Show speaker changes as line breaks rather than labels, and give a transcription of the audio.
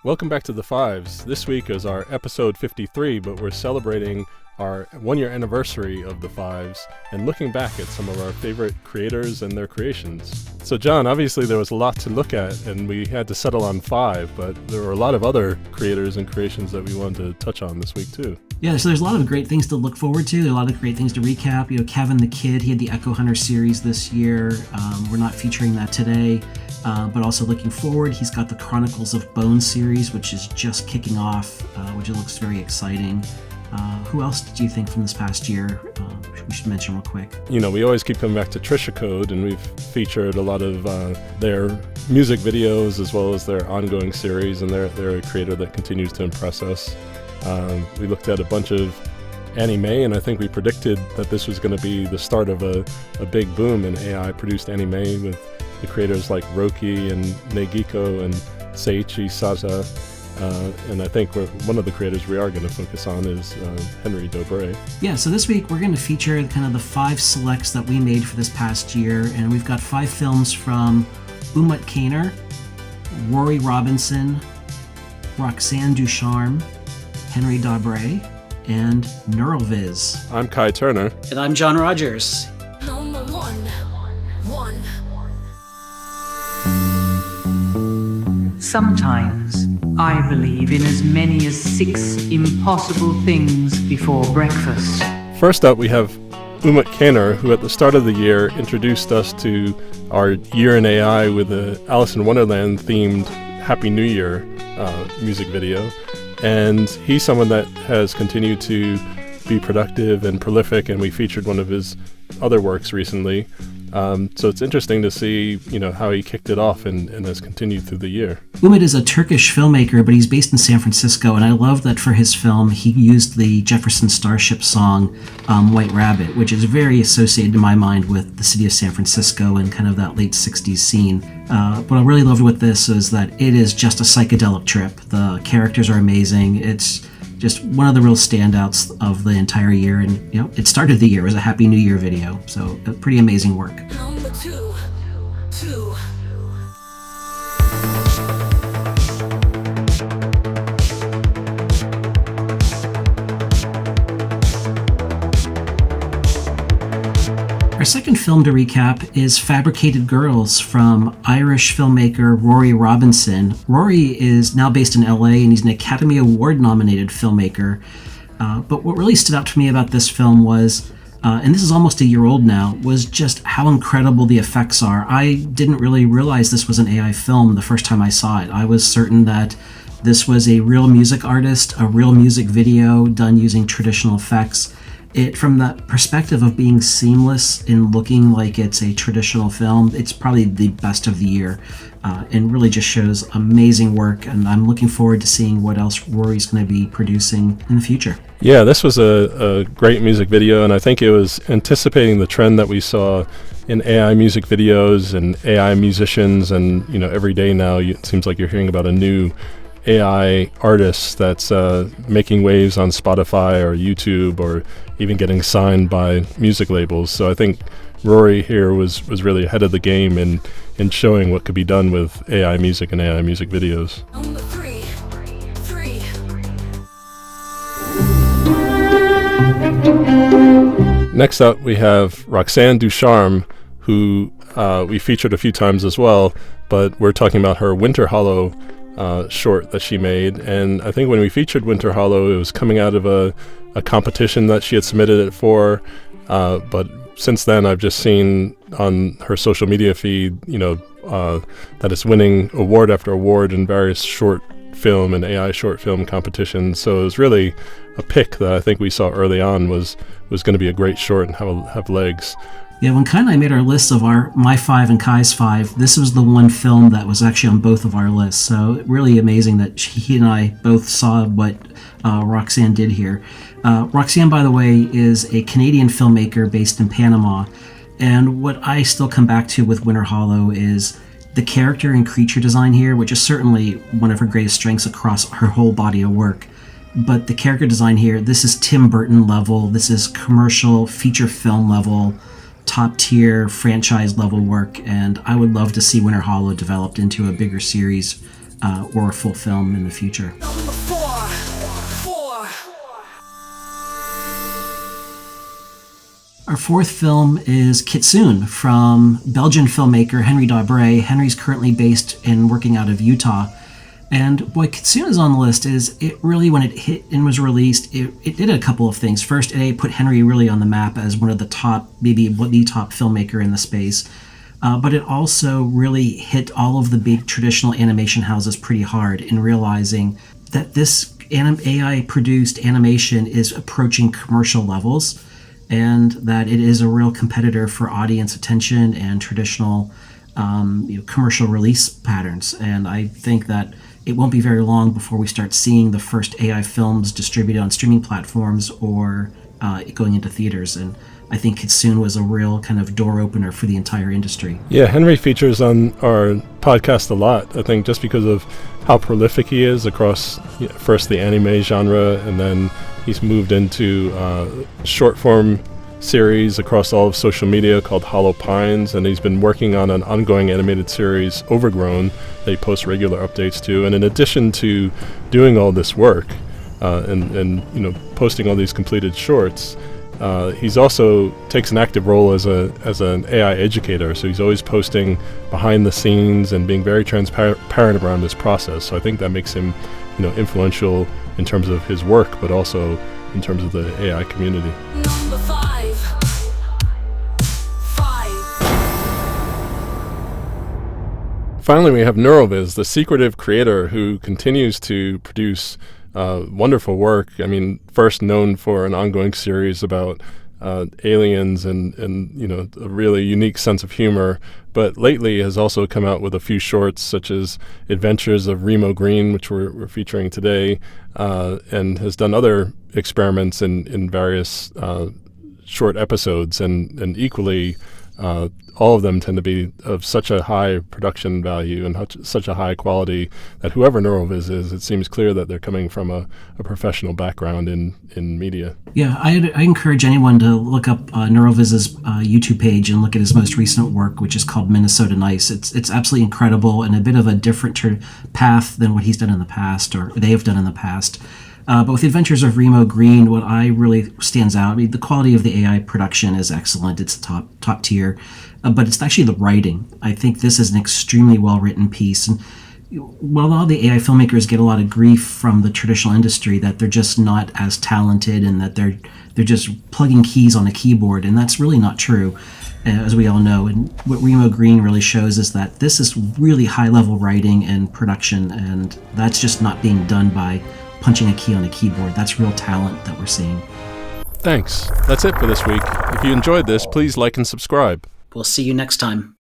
Welcome back to The Fives. This week is our episode 53, but we're celebrating our one-year anniversary of The Fives and looking back at some of our favorite creators and their creations. So John, obviously there was a lot to look at and we had to settle on 5, but there were a lot of other creators and creations that we wanted to touch on this week too.
Yeah, so there's a lot of great things to look forward to. There are a lot of great things to recap. You know, Kevin the Kid, he had the Echo Hunter series this year. We're not featuring that today. But also looking forward, he's got the Chronicles of Bone series, which is just kicking off, which looks very exciting. Who else do you think from this past year we should mention real quick?
You know, we always keep coming back to Trisha Code, and we've featured a lot of their music videos as well as their ongoing series, and they're a creator that continues to impress us. We looked at a bunch of anime, and I think we predicted that this was going to be the start of a big boom in AI-produced anime with the creators like Roki and Negiko and Seiichi Sata. And I think one of the creators we are going to focus on is Henry Daubrez.
Yeah, so this week we're going to feature kind of the 5 selects that we made for this past year, and we've got 5 films from Umut Ruari Robinson, Roxanne Ducharme, Henry Daubrez, and NeuralViz.
I'm Kai Turner.
And I'm John Rogers.
Number one.
Sometimes I believe in as many as 6 impossible things before breakfast.
First up, we have Umut Kaner, who at the start of the year introduced us to our Year in AI with the Alice in Wonderland themed Happy New Year music video. And he's someone that has continued to be productive and prolific, and we featured one of his other works recently. So it's interesting to see, how he kicked it off and has continued through the year.
Umut is a Turkish filmmaker, but he's based in San Francisco, and I love that for his film he used the Jefferson Starship song White Rabbit, which is very associated in my mind with the city of San Francisco and kind of that late 60s scene. What I really loved with this is that it is just a psychedelic trip. The characters are amazing. It's just one of the real standouts of the entire year, and it started the year as a Happy New Year video, so a pretty amazing work.
Number two.
Our second film to recap is Fabricated Girls from Irish filmmaker Ruari Robinson. Ruari is now based in LA, and he's an Academy Award nominated filmmaker. But what really stood out to me about this film was, and this is almost a year old now, was just how incredible the effects are. I didn't really realize this was an AI film the first time I saw it. I was certain that this was a real music artist, a real music video done using traditional effects. It, from the perspective of being seamless and looking like it's a traditional film, it's probably the best of the year, and really just shows amazing work, and I'm looking forward to seeing what else Rory's going to be producing in the future. Yeah,
this was a great music video, and I think it was anticipating the trend that we saw in AI music videos and AI musicians, and every day now it seems like you're hearing about a new AI artist that's making waves on Spotify or YouTube or even getting signed by music labels. So I think Rory here was really ahead of the game in showing what could be done with AI music and AI music videos.
Number three.
Next up, we have Roxanne Ducharme, who we featured a few times as well, but we're talking about her Winterhollow short that she made. And I think when we featured Winterhollow, it was coming out of a competition that she had submitted it for, but since then I've just seen on her social media feed that it's winning award after award in various short film and AI short film competitions. So it was really a pick that I think we saw early on was going to be a great short and have legs.
Yeah, when Kai and I made our lists of my 5 and Kai's 5, this was the one film that was actually on both of our lists. So really amazing that he and I both saw what Roxanne did here. Roxanne, by the way, is a Canadian filmmaker based in Panama. And what I still come back to with Winterhollow is the character and creature design here, which is certainly one of her greatest strengths across her whole body of work. But the character design here, this is Tim Burton-level. This is commercial feature film level, top tier franchise level work, and I would love to see Winterhollow developed into a bigger series or a full film in the future.
Number four.
Our fourth film is Kitsune from Belgian filmmaker Henry Daubrez. Henry's currently based and working out of Utah. And why Kitsune is on the list is it really, when it hit and was released, it did a couple of things. First, it put Henry really on the map as one of the top, maybe the top filmmaker in the space. But it also really hit all of the big traditional animation houses pretty hard in realizing that this AI-produced animation is approaching commercial levels, and that it is a real competitor for audience attention and traditional commercial release patterns. And I think that it won't be very long before we start seeing the first AI films distributed on streaming platforms or going into theaters. And I think Kitsune was a real kind of door opener for the entire industry.
Yeah, Henry features on our podcast a lot, I think, just because of how prolific he is across first the anime genre, and then he's moved into short form series across all of social media called Hollow Pines, and he's been working on an ongoing animated series, Overgrown, that he posts regular updates to. And in addition to doing all this work and posting all these completed shorts, he's also takes an active role as an AI educator. So he's always posting behind the scenes and being very transparent around this process. So I think that makes him, influential in terms of his work, but also in terms of the AI community.
Number five.
Finally, we have NeuralViz, the secretive creator who continues to produce wonderful work. I mean, first known for an ongoing series about aliens and a really unique sense of humor, but lately has also come out with a few shorts such as Adventures of Reemo Green, which we're featuring today, and has done other experiments in various short episodes, and equally all of them tend to be of such a high production value and such a high quality that whoever NeuralViz is, it seems clear that they're coming from a professional background in media.
Yeah, I encourage anyone to look up NeuralViz's YouTube page and look at his most recent work, which is called Minnesota Nice. It's absolutely incredible and a bit of a different path than what he's done in the past, or they have done in the past. But with the Adventures of Reemo Green, what I really stands out, I mean, the quality of the AI production is excellent. It's top tier, but it's actually the writing. I think this is an extremely well-written piece. And while a lot of the AI filmmakers get a lot of grief from the traditional industry that they're just not as talented and that they're just plugging keys on a keyboard, and that's really not true, as we all know. And what Reemo Green really shows is that this is really high-level writing and production, and that's just not being done by punching a key on a keyboard. That's real talent that we're seeing.
Thanks. That's it for this week. If you enjoyed this, please like and subscribe.
We'll see you next time.